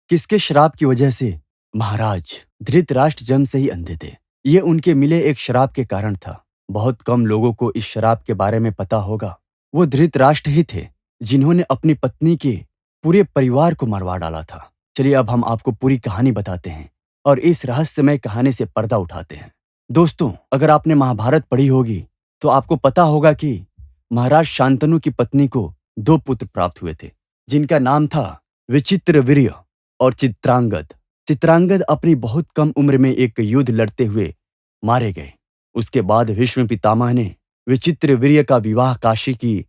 किसके श्राप की वजह से महाराज धृतराष्ट्र जन्म से ही अंधे थे। ये उनके मिले एक श्राप के कारण था। बहुत कम लोगों को इस श्राप के बारे में पता होगा। वो धृतराष्ट्र ही थे जिन्होंने अपनी पत्नी के पूरे परिवार को मरवा डाला था। चलिए अब हम आपको पूरी कहानी बताते हैं और इस रहस्यमय कहानी से पर्दा उठाते हैं। दोस्तों, अगर आपने महाभारत पढ़ी होगी तो आपको पता होगा कि महाराज शांतनु की पत्नी को दो पुत्र प्राप्त हुए थे, जिनका नाम था विचित्रवीर्य और चित्रांगद। चित्रांगद अपनी बहुत कम उम्र में एक युद्ध लड़ते हुए मारे गए। उसके बाद भीष्म पितामह ने विचित्रवीर्य का विवाह काशी की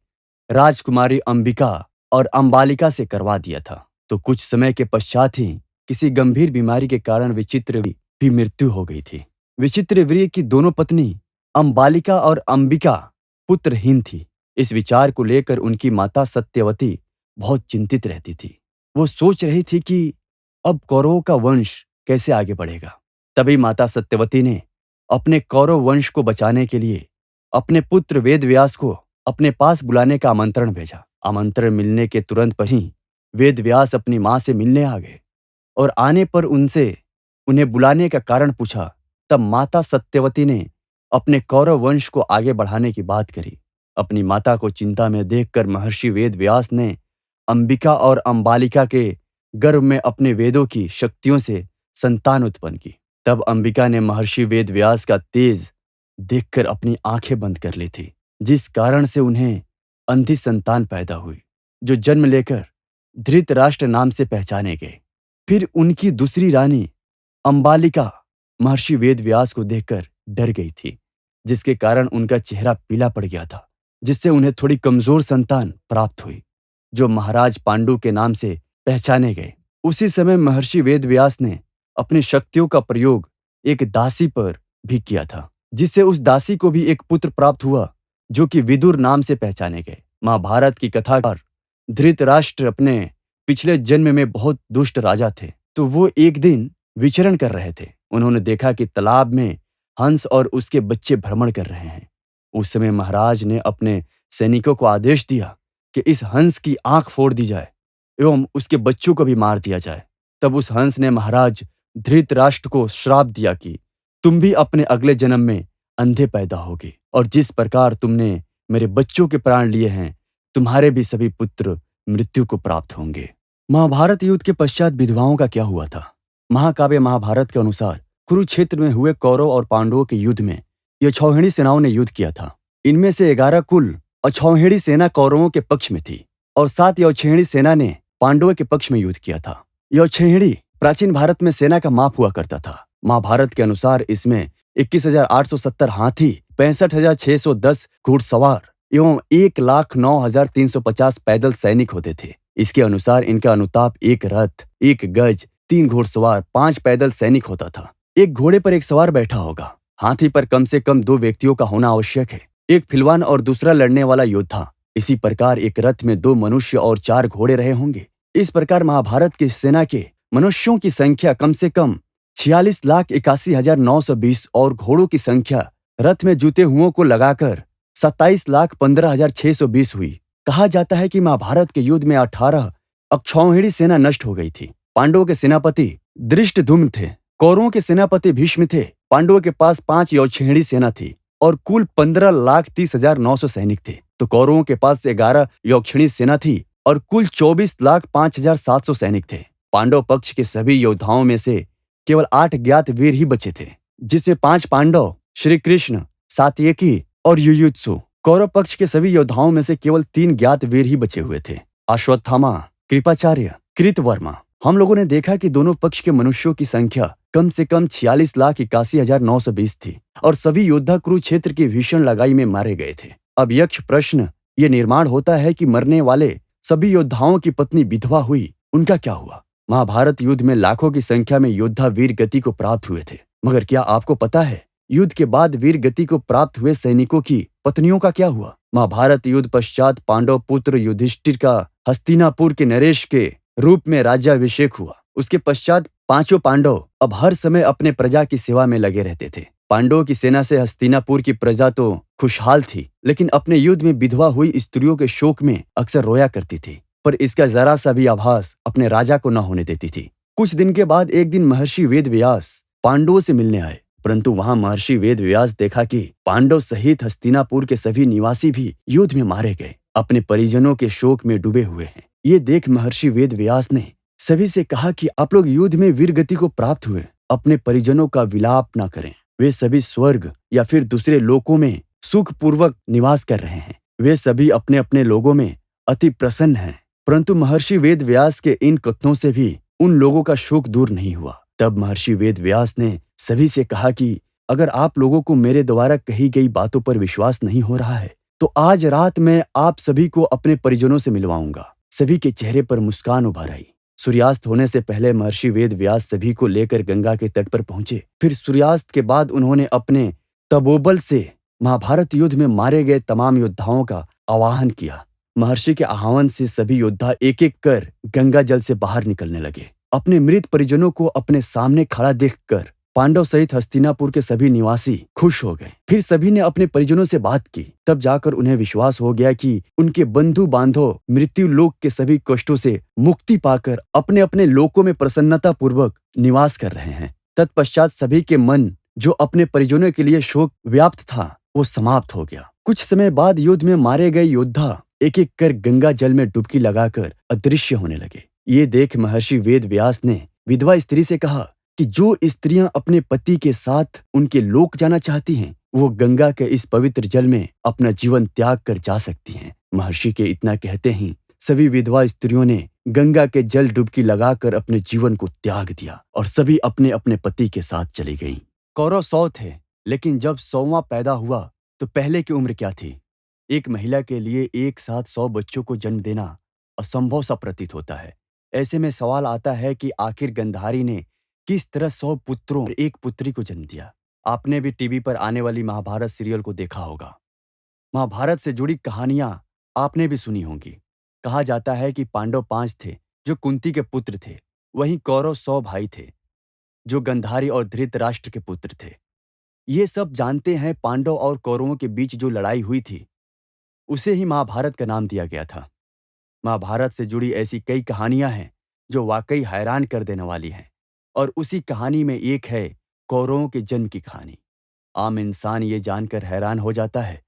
राजकुमारी अंबिका और अंबालिका से करवा दिया था। तो कुछ समय के पश्चात ही किसी गंभीर बीमारी के कारण विचित्रवीर्य की मृत्यु हो गई थी। विचित्रवीर्य की दोनों पत्नी अंबालिका और अंबिका पुत्रहीन थी। इस विचार को लेकर उनकी माता सत्यवती बहुत चिंतित रहती थी। वो सोच रही थी कि अब कौरवों का वंश कैसे आगे बढ़ेगा। तभी माता सत्यवती ने अपने कौरव वंश को बचाने के लिए अपने पुत्र वेदव्यास को अपने पास बुलाने का आमंत्रण भेजा। आमंत्रण मिलने के तुरंत पर ही वेदव्यास अपनी मां से मिलने आ गए और आने पर उनसे उन्हें बुलाने का कारण पूछा। तब माता सत्यवती ने अपने कौरव वंश को आगे बढ़ाने की बात करी। अपनी माता को चिंता में देखकर महर्षि वेदव्यास ने अंबिका और अंबालिका के गर्भ में अपने वेदों की शक्तियों से संतान उत्पन्न की। तब अंबिका ने महर्षि वेदव्यास का तेज देखकर अपनी आंखें बंद कर ली थी, जिस कारण से उन्हें अंधी संतान पैदा हुई, जो जन्म लेकर धृतराष्ट्र नाम से पहचाने गए। फिर उनकी दूसरी रानी अंबालिका महर्षि वेदव्यास को देखकर डर गई थी, जिसके कारण उनका चेहरा पीला पड़ गया था, जिससे उन्हें थोड़ी कमजोर संतान प्राप्त हुई, जो महाराज पांडु के नाम से पहचाने गए। उसी समय महर्षि वेदव्यास ने अपनी शक्तियों का प्रयोग एक दासी पर भी किया था, जिससे उस दासी को भी एक पुत्र प्राप्त हुआ, जो कि विदुर नाम से पहचाने गए। महाभारत की कथाकार धृतराष्ट्र अपने पिछले जन्म में बहुत दुष्ट राजा थे। तो वो एक दिन विचरण कर रहे थे। उन्होंने देखा कि तालाब में हंस और उसके बच्चे भ्रमण कर रहे हैं। उस समय महाराज ने अपने सैनिकों को आदेश दिया कि इस हंस की आंख फोड़ दी जाए एवं उसके बच्चों को भी मार दिया जाए। तब उस हंस ने महाराज धृतराष्ट्र को श्राप दिया कि तुम भी अपने अगले जन्म में अंधे पैदा होगे, और जिस प्रकार तुमने मेरे बच्चों के प्राण लिए हैं, तुम्हारे भी सभी पुत्र मृत्यु को प्राप्त होंगे। महाभारत युद्ध के पश्चात विधवाओं का क्या हुआ था? महाकाव्य महाभारत के अनुसार कुरुक्षेत्र में हुए कौरव और पांडवों के युद्ध में यक्षौहिणी सेनाओं ने युद्ध किया था। इनमें से 11 कुल अक्षौहिणी सेना कौरवों के पक्ष में थी और 7 यक्षौहिणी सेना ने पांडवों के पक्ष में युद्ध किया था। यक्षौहिणी प्राचीन भारत में सेना का माप हुआ करता था। महाभारत के अनुसार इसमें 21,870 हाथी, 65,610 घुड़सवार एवं 1,09,350 पैदल सैनिक होते थे। इसके अनुसार इनका अनुताप 1 रथ, 1 गज, 3 घुड़सवार, 5 पैदल सैनिक होता था। एक घोड़े पर एक सवार बैठा होगा। हाथी पर कम से कम 2 व्यक्तियों का होना आवश्यक है, एक फिलवान और दूसरा लड़ने वाला योद्धा। इसी प्रकार एक रथ में 2 मनुष्य और 4 घोड़े रहे होंगे। इस प्रकार महाभारत की सेना के मनुष्यों की संख्या कम से कम 46,81,920 और घोड़ों की संख्या रथ में जुते हुओं को लगाकर 27,15,620 हुई। कहा जाता है कि महाभारत के युद्ध में 18 अक्षौहिणी सेना नष्ट हो गई थी। पांडवों के सेनापति धृष्टद्युम्न थे, कौरवों के सेनापति भीष्म थे। पांडवों के पास 5 यक्षौहिणी सेना थी और कुल 15,30,900 सैनिक थे। तो कौरवों के पास 11 यक्षौहिणी सेना थी और कुल 24,05,700 सैनिक थे। पांडव पक्ष के सभी योद्धाओं में से केवल 8 ज्ञात वीर ही बचे थे, जिसमें 5 पांडव, श्री कृष्ण, सात्यकी और युयुत्सु। कौरव पक्ष के सभी योद्धाओं में से केवल 3 ज्ञात वीर ही बचे हुए थे, अश्वत्थामा, कृपाचार्य, कृतवर्मा। हम लोगों ने देखा कि दोनों पक्ष के मनुष्यों की संख्या कम से कम 46,81,920 थी और सभी योद्धा कुरुक्षेत्र की भीषण लड़ाई में मारे गए थे। अब यक्ष प्रश्न ये निर्माण होता है कि मरने वाले सभी योद्धाओं की पत्नी विधवा हुई, उनका क्या हुआ? महाभारत युद्ध में लाखों की संख्या में योद्धा वीर गति को प्राप्त हुए थे, मगर क्या आपको पता है युद्ध के बाद वीर गति को प्राप्त हुए सैनिकों की पत्नियों का क्या हुआ? महाभारत युद्ध पश्चात पांडव पुत्र युधिष्ठिर का हस्तिनापुर के नरेश के रूप में राज्याभिषेक हुआ। उसके पश्चात 5 पांडव अब हर समय अपने प्रजा की सेवा में लगे रहते थे। पांडवों की सेना से हस्तिनापुर की प्रजा तो खुशहाल थी, लेकिन अपने युद्ध में विधवा हुई स्त्रियों के शोक में अक्सर रोया करती थी, पर इसका जरा सा भी आभास अपने राजा को न होने देती थी। कुछ दिन के बाद एक दिन महर्षि वेदव्यास पांडवों से मिलने आए, परंतु वहां महर्षि वेदव्यास देखा कि पांडव सहित हस्तिनापुर के सभी निवासी भी युद्ध में मारे गए, अपने परिजनों के शोक में डूबे हुए हैं। ये देख महर्षि वेदव्यास ने सभी से कहा कि आप लोग युद्ध में वीर गति को प्राप्त हुए, अपने परिजनों का विलाप न करें। वे सभी स्वर्ग या फिर दूसरे लोकों में सुखपूर्वक निवास कर रहे हैं। वे सभी अपने अपने लोगों में अति प्रसन्न हैं। परंतु महर्षि वेदव्यास के इन कथनों से भी उन लोगों का शोक दूर नहीं हुआ। तब महर्षि वेदव्यास ने सभी से कहा कि अगर आप लोगों को मेरे द्वारा कही गई बातों पर विश्वास नहीं हो रहा है तो आज रात मैं आप सभी को अपने परिजनों से मिलवाऊंगा। सभी के चेहरे पर मुस्कान उभर आई। सूर्यास्त होने से पहले महर्षि वेदव्यास सभी को लेकर गंगा के तट पर पहुंचे। फिर सूर्यास्त के बाद उन्होंने अपने तपोबल से महाभारत युद्ध में मारे गए तमाम योद्धाओं का आवाहन किया। महर्षि के आह्वान से सभी योद्धा एक एक कर गंगा जल से बाहर निकलने लगे। अपने मृत परिजनों को अपने सामने खड़ा देखकर पांडव सहित हस्तिनापुर के सभी निवासी खुश हो गए। फिर सभी ने अपने परिजनों से बात की। तब जाकर उन्हें विश्वास हो गया कि उनके बंधु बांधव मृत्यु लोक के सभी कष्टों से मुक्ति पाकर अपने अपने लोकों में प्रसन्नता पूर्वक निवास कर रहे हैं। तत्पश्चात सभी के मन जो अपने परिजनों के लिए शोक व्याप्त था वो समाप्त हो गया। कुछ समय बाद युद्ध में मारे गए योद्धा एक एक कर गंगा जल में डुबकी लगाकर अदृश्य होने लगे। ये देख महर्षि वेदव्यास ने विधवा स्त्री से कहा कि जो स्त्रियां अपने पति के साथ उनके लोक जाना चाहती हैं वो गंगा के इस पवित्र जल में अपना जीवन त्याग कर जा सकती हैं। महर्षि के इतना कहते ही सभी विधवा स्त्रियों ने गंगा के जल डुबकी लगाकर अपने जीवन को त्याग दिया और सभी अपने अपने पति के साथ चली गईं। कौरव 100 थे, लेकिन जब 100वां पैदा हुआ तो पहले की उम्र क्या थी। एक महिला के लिए एक साथ 100 बच्चों को जन्म देना असंभव सा प्रतीत होता है। ऐसे में सवाल आता है कि आखिर गंधारी ने किस तरह 100 पुत्रों और एक पुत्री को जन्म दिया। आपने भी टीवी पर आने वाली महाभारत सीरियल को देखा होगा। महाभारत से जुड़ी कहानियां आपने भी सुनी होंगी। कहा जाता है कि पांडव 5 थे जो कुंती के पुत्र थे, वहीं कौरव 100 भाई थे जो गंधारी और धृतराष्ट्र के पुत्र थे। ये सब जानते हैं पांडव और कौरवों के बीच जो लड़ाई हुई थी उसे ही महाभारत का नाम दिया गया था। महाभारत से जुड़ी ऐसी कई कहानियां हैं जो वाकई हैरान कर देने वाली हैं, और उसी कहानी में एक है कौरवों के जन्म की कहानी। आम इंसान ये जानकर हैरान हो जाता है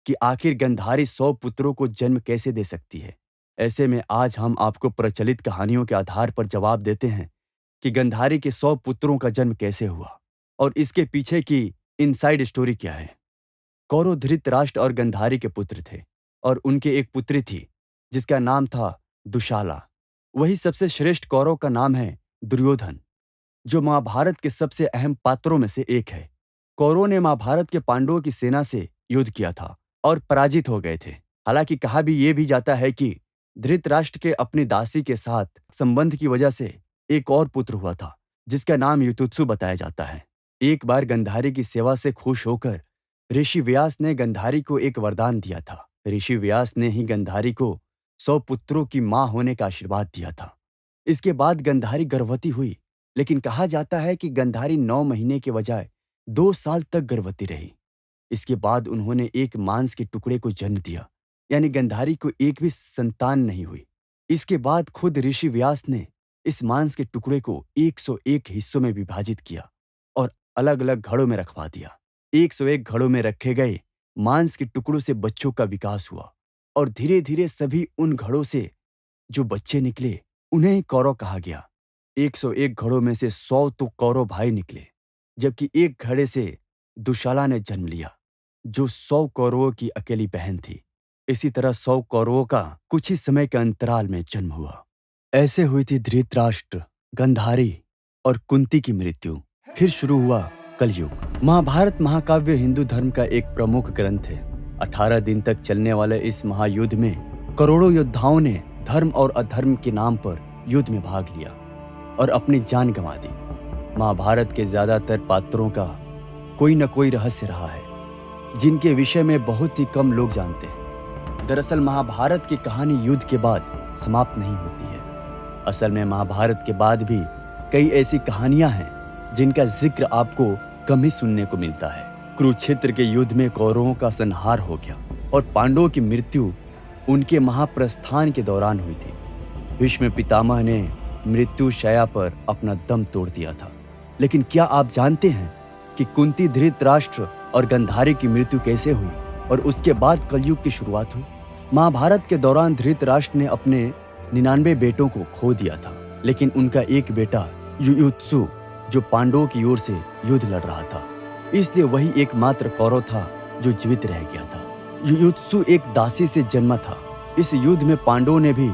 कि आखिर गंधारी 100 पुत्रों को जन्म कैसे दे सकती है। ऐसे में आज हम आपको प्रचलित कहानियों के आधार पर जवाब देते हैं कि गंधारी के 100 पुत्रों का जन्म कैसे हुआ और इसके पीछे की इनसाइड स्टोरी क्या है। कौरव धृतराष्ट्र और गंधारी के पुत्र थे और उनके एक पुत्री थी जिसका नाम था दुशाला। वही सबसे श्रेष्ठ कौरव का नाम है दुर्योधन, जो महाभारत के सबसे अहम पात्रों में से एक है। कौरवों ने महाभारत के पांडवों की सेना से युद्ध किया था और पराजित हो गए थे। हालांकि कहा भी ये भी जाता है कि धृतराष्ट्र के अपनी दासी के साथ संबंध की वजह से एक और पुत्र हुआ था जिसका नाम युतुत्सु बताया जाता है। एक बार गंधारी की सेवा से खुश होकर ऋषि व्यास ने गंधारी को एक वरदान दिया था। ऋषि व्यास ने ही गंधारी को 100 पुत्रों की मां होने का आशीर्वाद दिया था। इसके बाद गंधारी गर्भवती हुई, लेकिन कहा जाता है कि गंधारी 9 महीने के बजाय 2 साल तक गर्भवती रही। इसके बाद उन्होंने एक मांस के टुकड़े को जन्म दिया, यानी गंधारी को एक भी संतान नहीं हुई। इसके बाद खुद ऋषि व्यास ने इस मांस के टुकड़े को 101 हिस्सों में विभाजित किया और अलग अलग घड़ों में रखवा दिया। 101 घड़ों में रखे गए मांस के टुकड़ों से बच्चों का विकास हुआ और धीरे धीरे सभी उन घड़ों से जो बच्चे निकले उन्हें ही कौरव कहा गया। 101 घड़ों में से 100 तो कौरव भाई निकले, जबकि एक घड़े से दुशाला ने जन्म लिया जो 100 कौरवों की अकेली बहन थी। इसी तरह 100 कौरवों का कुछ ही समय के अंतराल में जन्म हुआ। ऐसे हुई थी धृतराष्ट्र, गंधारी और कुंती की मृत्यु। फिर शुरू हुआ कलयुग। महाभारत महाकाव्य हिंदू धर्म का एक प्रमुख ग्रंथ है। 18 दिन तक चलने वाले इस महायुद्ध में करोड़ों योद्धाओं ने धर्म और अधर्म के नाम पर युद्ध में भाग लिया और अपनी जान गंवा दी। महाभारत के ज्यादातर पात्रों का कोई न कोई रहस्य रहा है जिनके विषय में बहुत ही कम लोग जानते हैं। दरअसल महाभारत की कहानी युद्ध के बाद समाप्त नहीं होती है। असल में महाभारत के बाद भी कई ऐसी कहानियां हैं जिनका जिक्र आपको कम ही सुनने को मिलता है। कुरुक्षेत्र के युद्ध में कौरवों का संहार हो गया और पांडवों की मृत्यु उनके महाप्रस्थान के दौरान हुई थी। भीष्म पितामह ने मृत्यु शैया पर अपना दम तोड़ दिया था। लेकिन क्या आप जानते हैं कि कुंती धृतराष्ट्र और गंधारी की मृत्यु कैसे हुई और उसके बाद कलयुग की शुरुआत हुई? महाभारत के दौरान धृतराष्ट्र ने अपने 99 बेटों को खो दिया था, लेकिन उनका एक बेटा युयुत्सु जो पांडवों की ओर से युद्ध लड़ रहा था, इसलिए वही एकमात्र कौरव था जो जीवित रह गया था। युयुत्सु एक दासी से जन्मा था। इस युद्ध में पांडवों ने भी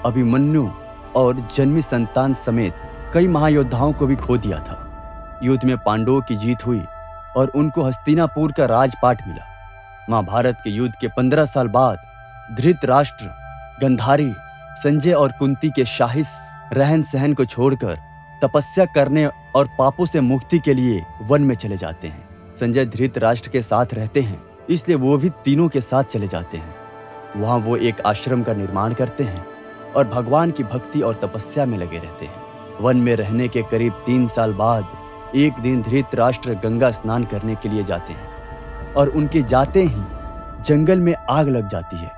अभिमन्यु और जन्मी संतान समेत कई महायोद्धाओं को भी खो दिया था। युद्ध में पांडवों की जीत हुई और उनको हस्तिनापुर का राजपाट मिला। महाभारत के युद्ध के 15 साल बाद धृतराष्ट्र, गंधारी, संजय और कुंती के शाही रहन सहन को छोड़कर तपस्या करने और पापों से मुक्ति के लिए वन में चले जाते हैं। संजय धृतराष्ट्र के साथ रहते हैं, इसलिए वो भी तीनों के साथ चले जाते हैं। वहाँ वो एक आश्रम का निर्माण करते हैं और भगवान की भक्ति और तपस्या में लगे रहते हैं। वन में रहने के करीब 3 साल बाद एक दिन धृतराष्ट्र गंगा स्नान करने के लिए जाते हैं और उनके जाते ही जंगल में आग लग जाती है।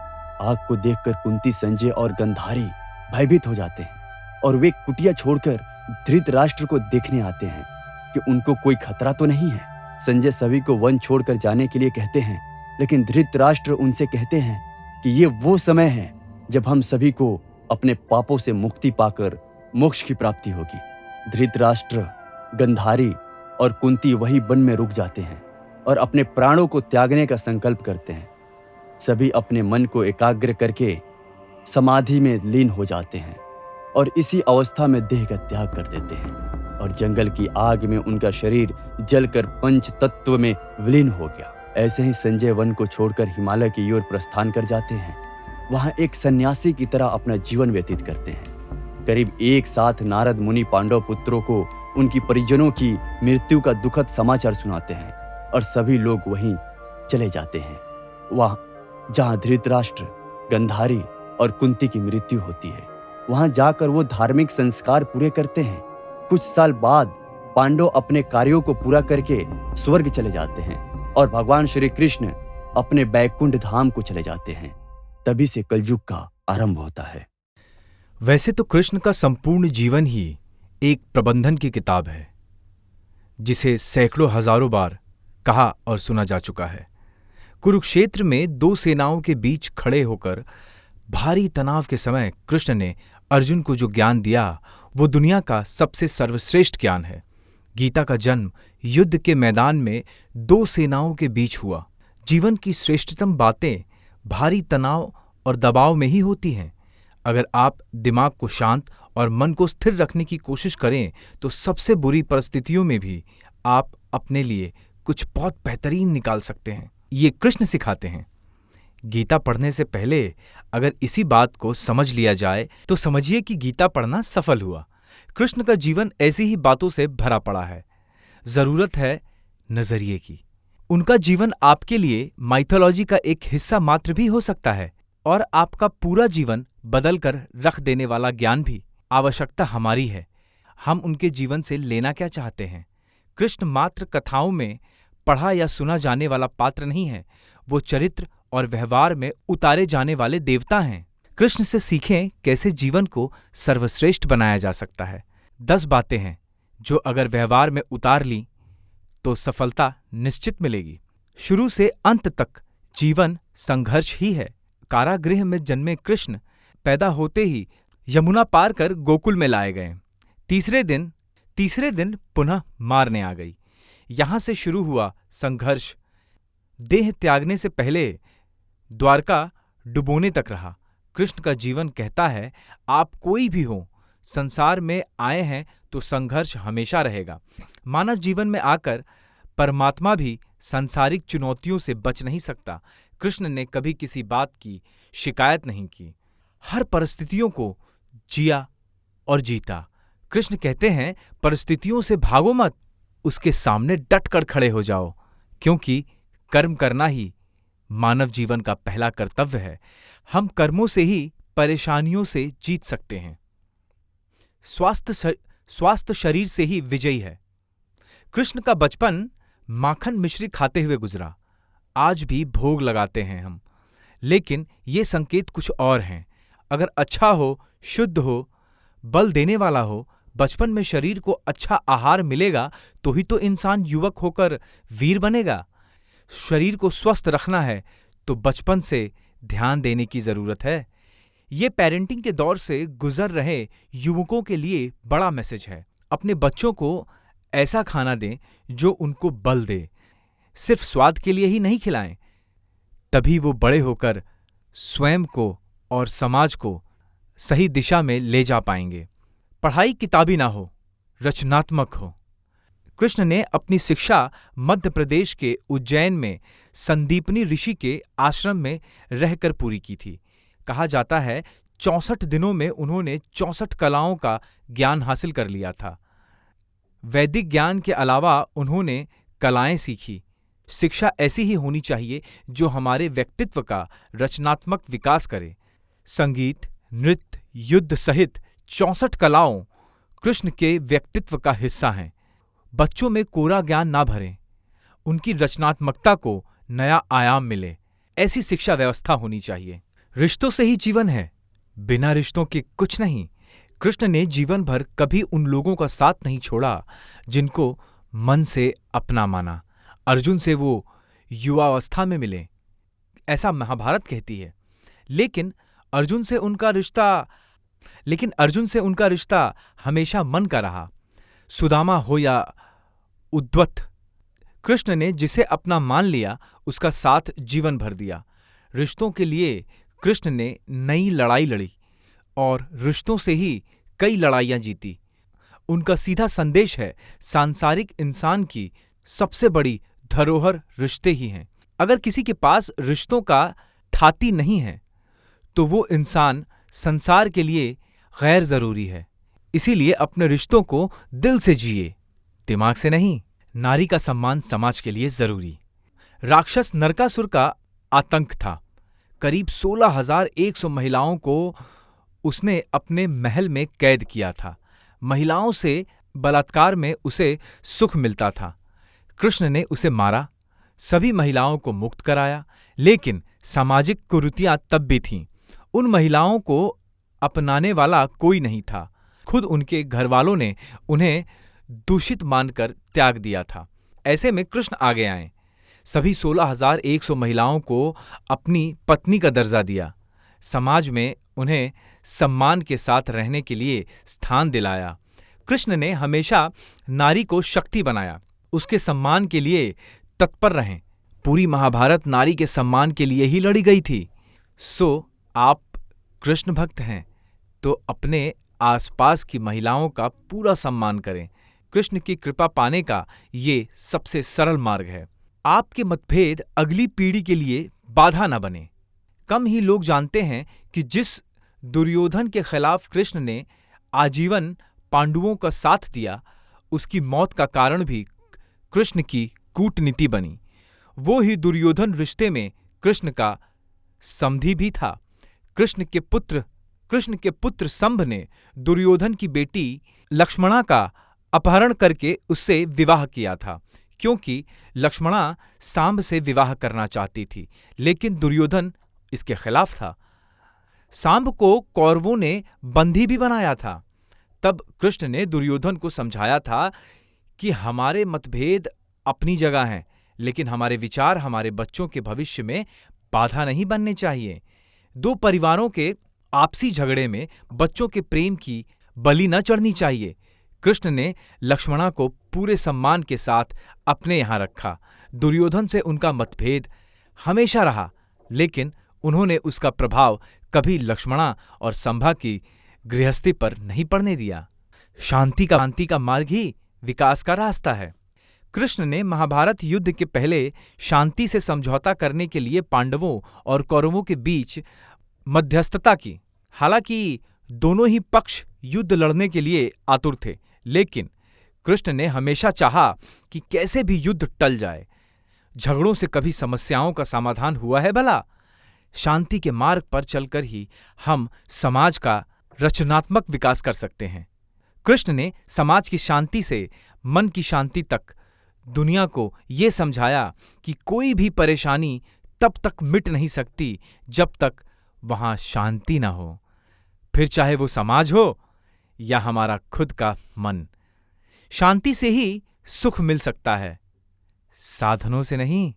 आग को देखकर कुंती, संजय और गंधारी भयभीत हो जाते हैं और वे कुटिया छोड़कर धृतराष्ट्र को देखने आते हैं कि उनको कोई खतरा तो नहीं है। संजय सभी को वन छोड़कर जाने के लिए कहते हैं, लेकिन धृतराष्ट्र उनसे कहते हैं कि ये वो समय है जब हम सभी को अपने पापों से मुक्ति पाकर मोक्ष की प्राप्ति होगी। धृतराष्ट्र, गंधारी और कुंती वही वन में रुक जाते हैं और अपने प्राणों को त्यागने का संकल्प करते हैं। सभी अपने मन को एकाग्र करके समाधि में लीन हो जाते हैं और इसी अवस्था में देह का त्याग कर देते हैं और जंगल की आग में उनका शरीर जलकर पंच तत्व में विलीन हो गया। ऐसे ही संजय वन को छोड़कर हिमालय की ओर प्रस्थान कर जाते हैं। वहां एक सन्यासी की तरह अपना जीवन व्यतीत करते हैं। करीब एक साथ नारद मुनि पांडव पुत्रों को उनकी परिजनों की मृत्यु का दुखद समाचार सुनाते हैं और सभी लोग वहीं चले जाते हैं, वहां जहां धृतराष्ट्र, गंधारी और कुंती की मृत्यु होती है। वहां जाकर वो धार्मिक संस्कार पूरे करते हैं। कुछ साल बाद पांडव अपने कार्यों को पूरा करके स्वर्ग चले जाते हैं और भगवान श्री कृष्ण अपने बैकुंठ धाम को चले जाते हैं। तभी से कलयुग का आरंभ होता है। वैसे तो कृष्ण का संपूर्ण जीवन ही एक प्रबंधन की किताब है, जिसे सैकड़ों हजारों बार कहा और सुना जा चुका है। कुरुक्षेत्र में 2 सेनाओं के बीच खड़े होकर भारी तनाव के समय कृष्ण ने अर्जुन को जो ज्ञान दिया वो दुनिया का सबसे सर्वश्रेष्ठ ज्ञान है। गीता का जन्म युद्ध के मैदान में 2 सेनाओं के बीच हुआ। जीवन की श्रेष्ठतम बातें भारी तनाव और दबाव में ही होती हैं। अगर आप दिमाग को शांत और मन को स्थिर रखने की कोशिश करें तो सबसे बुरी परिस्थितियों में भी आप अपने लिए कुछ बहुत बेहतरीन निकाल सकते हैं। ये कृष्ण सिखाते हैं। गीता पढ़ने से पहले अगर इसी बात को समझ लिया जाए तो समझिए कि गीता पढ़ना सफल हुआ। कृष्ण का जीवन ऐसी ही बातों से भरा पड़ा है। जरूरत है नजरिए की। उनका जीवन आपके लिए माइथोलॉजी का एक हिस्सा मात्र भी हो सकता है और आपका पूरा जीवन बदल कर रख देने वाला ज्ञान भी। आवश्यकता हमारी है, हम उनके जीवन से लेना क्या चाहते हैं। कृष्ण मात्र कथाओं में पढ़ा या सुना जाने वाला पात्र नहीं है, वो चरित्र और व्यवहार में उतारे जाने वाले देवता हैं। कृष्ण से सीखें कैसे जीवन को सर्वश्रेष्ठ बनाया जा सकता है। 10 बातें हैं जो अगर व्यवहार में उतार ली तो सफलता निश्चित मिलेगी। शुरू से अंत तक जीवन संघर्ष ही है। कारागृह में जन्मे कृष्ण पैदा होते ही यमुना पार कर गोकुल में लाए गए। तीसरे दिन पुनः मारने आ गई। यहां से शुरू हुआ संघर्ष। देह त्यागने से पहले द्वारका डुबोने तक रहा। कृष्ण का जीवन कहता है, आप कोई भी हो, संसार में आए हैं तो संघर्ष हमेशा रहेगा। मानव जीवन में आकर परमात्मा भी सांसारिक चुनौतियों से बच नहीं सकता। कृष्ण ने कभी किसी बात की शिकायत नहीं की। हर परिस्थितियों को जिया और जीता। कृष्ण कहते हैं, परिस्थितियों से भागो मत, उसके सामने डट कर खड़े हो जाओ, क्योंकि कर्म करना ही मानव जीवन का पहला कर्तव्य है। हम कर्मों से ही परेशानियों से जीत सकते हैं। स्वास्थ्य शरीर से ही विजयी है। कृष्ण का बचपन माखन मिश्री खाते हुए गुजरा। आज भी भोग लगाते हैं हम, लेकिन ये संकेत कुछ और हैं। अगर अच्छा हो, शुद्ध हो, बल देने वाला हो, बचपन में शरीर को अच्छा आहार मिलेगा तो ही तो इंसान युवक होकर वीर बनेगा। शरीर को स्वस्थ रखना है तो बचपन से ध्यान देने की जरूरत है। ये पेरेंटिंग के दौर से गुजर रहे युवकों के लिए बड़ा मैसेज है। अपने बच्चों को ऐसा खाना दें जो उनको बल दे, सिर्फ स्वाद के लिए ही नहीं खिलाएं। तभी वो बड़े होकर स्वयं को और समाज को सही दिशा में ले जा पाएंगे। पढ़ाई किताबी ना हो, रचनात्मक हो। कृष्ण ने अपनी शिक्षा मध्य प्रदेश के उज्जैन में संदीपनी ऋषि के आश्रम में रहकर पूरी की थी। कहा जाता है 64 दिनों में उन्होंने 64 कलाओं का ज्ञान हासिल कर लिया था। वैदिक ज्ञान के अलावा उन्होंने कलाएं सीखी। शिक्षा ऐसी ही होनी चाहिए जो हमारे व्यक्तित्व का रचनात्मक विकास करे। संगीत, नृत्य, युद्ध सहित 64 कलाओं कृष्ण के व्यक्तित्व का हिस्सा हैं। बच्चों में कोरा ज्ञान ना भरें, उनकी रचनात्मकता को नया आयाम मिले, ऐसी शिक्षा व्यवस्था होनी चाहिए। रिश्तों से ही जीवन है, बिना रिश्तों के कुछ नहीं। कृष्ण ने जीवन भर कभी उन लोगों का साथ नहीं छोड़ा जिनको मन से अपना माना। अर्जुन से वो युवावस्था में मिले, ऐसा महाभारत कहती है। लेकिन अर्जुन से उनका रिश्ता हमेशा मन का रहा। सुदामा हो या उद्धत, कृष्ण ने जिसे अपना मान लिया उसका साथ जीवन भर दिया। रिश्तों के लिए कृष्ण ने नई लड़ाई लड़ी और रिश्तों से ही कई लड़ाइयां जीती। उनका सीधा संदेश है, सांसारिक इंसान की सबसे बड़ी धरोहर रिश्ते ही हैं। अगर किसी के पास रिश्तों का थाती नहीं है तो वो इंसान संसार के लिए गैर जरूरी है। इसीलिए अपने रिश्तों को दिल से जिए, दिमाग से नहीं। नारी का सम्मान समाज के लिए जरूरी। राक्षस नरकासुर का आतंक था। करीब 16,100 महिलाओं को उसने अपने महल में कैद किया था। महिलाओं से बलात्कार में उसे सुख मिलता था। कृष्ण ने उसे मारा, सभी महिलाओं को मुक्त कराया। लेकिन सामाजिक कुरीतियां तब भी थीं। उन महिलाओं को अपनाने वाला कोई नहीं था। खुद उनके घरवालों ने उन्हें दूषित मानकर त्याग दिया था। ऐसे में कृष्ण आगे आए, सभी 16,100 महिलाओं को अपनी पत्नी का दर्जा दिया। समाज में उन्हें सम्मान के साथ रहने के लिए स्थान दिलाया। कृष्ण ने हमेशा नारी को शक्ति बनाया, उसके सम्मान के लिए तत्पर रहें। पूरी महाभारत नारी के सम्मान के लिए ही लड़ी गई थी। सो आप कृष्ण भक्त हैं तो अपने आसपास की महिलाओं का पूरा सम्मान करें। कृष्ण की कृपा पाने का ये सबसे सरल मार्ग है। आपके मतभेद अगली पीढ़ी के लिए बाधा न बने। कम ही लोग जानते हैं कि जिस दुर्योधन के खिलाफ कृष्ण ने आजीवन पांडवों का साथ दिया, उसकी मौत का कारण भी कृष्ण की कूटनीति बनी। वो ही दुर्योधन रिश्ते में कृष्ण का समधी भी था। कृष्ण के पुत्र शंभ ने दुर्योधन की बेटी लक्ष्मणा का अपहरण करके उससे विवाह किया था, क्योंकि लक्ष्मणा सांब से विवाह करना चाहती थी, लेकिन दुर्योधन इसके खिलाफ था। सांब को कौरवों ने बंदी भी बनाया था। तब कृष्ण ने दुर्योधन को समझाया था कि हमारे मतभेद अपनी जगह हैं, लेकिन हमारे विचार हमारे बच्चों के भविष्य में बाधा नहीं बनने चाहिए। दो परिवारों के आपसी झगड़े में बच्चों के प्रेम की बलि न चढ़नी चाहिए। कृष्ण ने लक्ष्मणा को पूरे सम्मान के साथ अपने यहाँ रखा। दुर्योधन से उनका मतभेद हमेशा रहा, लेकिन उन्होंने उसका प्रभाव कभी लक्ष्मणा और संभा की गृहस्थी पर नहीं पड़ने दिया। शांति का मार्ग ही विकास का रास्ता है। कृष्ण ने महाभारत युद्ध के पहले शांति से समझौता करने के लिए पांडवों और कौरवों के बीच मध्यस्थता की। हालांकि दोनों ही पक्ष युद्ध लड़ने के लिए आतुर थे, लेकिन कृष्ण ने हमेशा चाहा कि कैसे भी युद्ध टल जाए। झगड़ों से कभी समस्याओं का समाधान हुआ है भला? शांति के मार्ग पर चलकर ही हम समाज का रचनात्मक विकास कर सकते हैं। कृष्ण ने समाज की शांति से मन की शांति तक दुनिया को ये समझाया कि कोई भी परेशानी तब तक मिट नहीं सकती जब तक वहां शांति न हो, फिर चाहे वो समाज हो या हमारा खुद का मन? शांति से ही सुख मिल सकता है, साधनों से नहीं।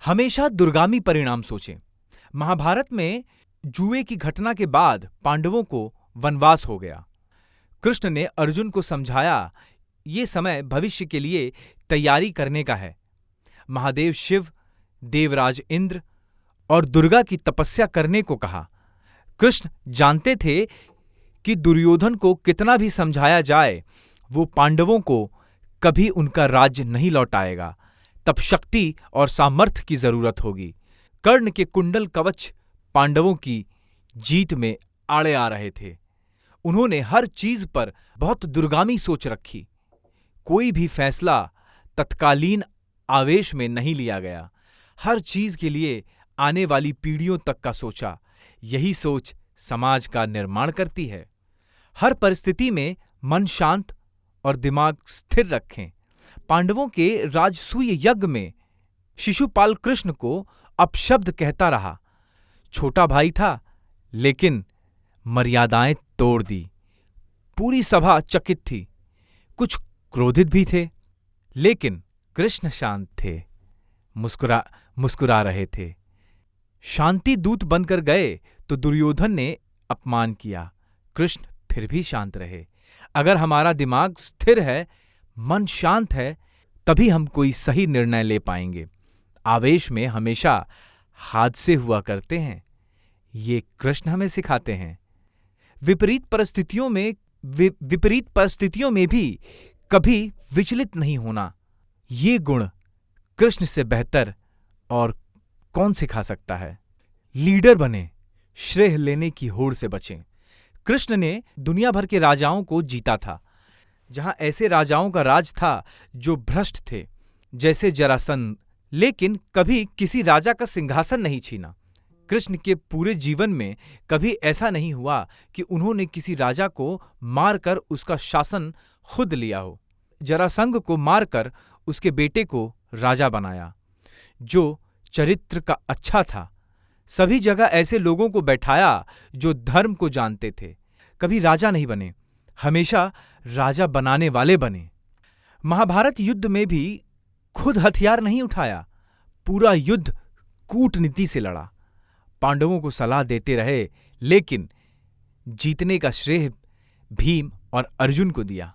हमेशा दुर्गामी परिणाम सोचें। महाभारत में जुए की घटना के बाद पांडवों को वनवास हो गया। कृष्ण ने अर्जुन को समझाया, ये समय भविष्य के लिए तैयारी करने का है। महादेव शिव, देवराज इंद्र और दुर्गा की तपस्या करने को कहा। कृष्ण जानते थे कि दुर्योधन को कितना भी समझाया जाए, वो पांडवों को कभी उनका राज्य नहीं लौटाएगा। तब शक्ति और सामर्थ्य की जरूरत होगी। कर्ण के कुंडल कवच पांडवों की जीत में आड़े आ रहे थे। उन्होंने हर चीज पर बहुत दुर्गामी सोच रखी। कोई भी फैसला तत्कालीन आवेश में नहीं लिया गया। हर चीज के लिए आने वाली पीढ़ियों तक का सोचा। यही सोच समाज का निर्माण करती है। हर परिस्थिति में मन शांत और दिमाग स्थिर रखें। पांडवों के राजसूय यज्ञ में शिशुपाल कृष्ण को अपशब्द कहता रहा। छोटा भाई था, लेकिन मर्यादाएं तोड़ दी। पूरी सभा चकित थी। कुछ क्रोधित भी थे, लेकिन कृष्ण शांत थे, मुस्कुरा रहे थे। शांति दूत बनकर गए तो दुर्योधन ने अपमान किया। कृष्ण फिर भी शांत रहे। अगर हमारा दिमाग स्थिर है, मन शांत है, तभी हम कोई सही निर्णय ले पाएंगे। आवेश में हमेशा हादसे हुआ करते हैं। ये कृष्ण हमें सिखाते हैं। विपरीत परिस्थितियों में भी कभी विचलित नहीं होना, ये गुण कृष्ण से बेहतर और कौन सिखा सकता है। लीडर बने, श्रेय लेने की होड़ से बचें। कृष्ण ने दुनिया भर के राजाओं को जीता था। जहां ऐसे राजाओं का राज था जो भ्रष्ट थे, जैसे जरासंध, लेकिन कभी किसी राजा का सिंहासन नहीं छीना। कृष्ण के पूरे जीवन में कभी ऐसा नहीं हुआ कि उन्होंने किसी राजा को मारकर उसका शासन खुद लिया हो। जरासंध को मारकर उसके बेटे को राजा बनाया, जो चरित्र का अच्छा था। सभी जगह ऐसे लोगों को बैठाया जो धर्म को जानते थे। कभी राजा नहीं बने, हमेशा राजा बनाने वाले बने। महाभारत युद्ध में भी खुद हथियार नहीं उठाया, पूरा युद्ध कूटनीति से लड़ा। पांडवों को सलाह देते रहे, लेकिन जीतने का श्रेय भीम और अर्जुन को दिया।